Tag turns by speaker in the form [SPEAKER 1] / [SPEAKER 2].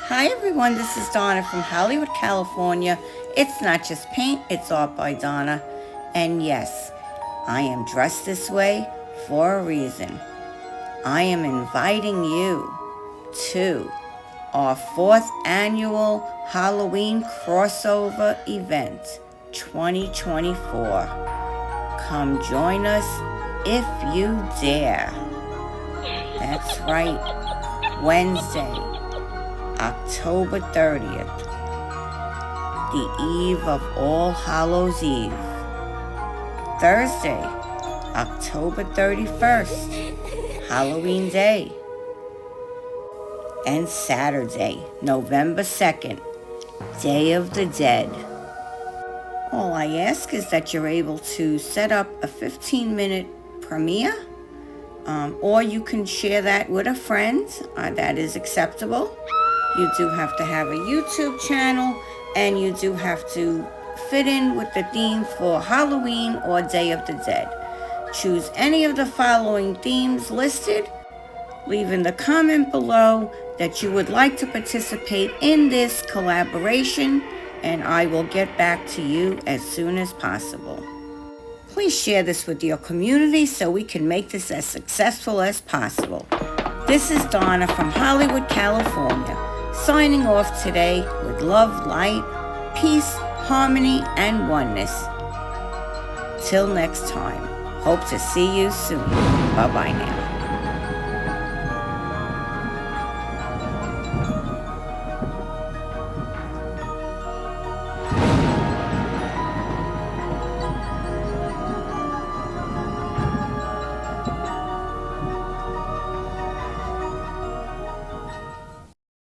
[SPEAKER 1] Hi everyone, this is Donna from Hollywood, California. It's not just paint, it's art by Donna. And yes, I am dressed this way for a reason. I am inviting you to our 4th annual Halloween crossover event 2024. Come join us if you dare. That's right, Wednesday, October 30th, the eve of All Hallows Eve. Thursday, October 31st, Halloween Day. And Saturday, November 2nd, Day of the Dead. All I ask is that you're able to set up a 15-minute premiere, or you can share that with a friend. That is acceptable. You do have to have a YouTube channel, and you do have to fit in with the theme for Halloween or Day of the Dead. Choose any of the following themes listed. Leave in the comment below that you would like to participate in this collaboration, and I will get back to you as soon as possible. Please share this with your community so we can make this as successful as possible. This is Donna from Hollywood, California, signing off today with love, light, peace, harmony, and oneness. Till next time, hope to see you soon. Bye-bye now.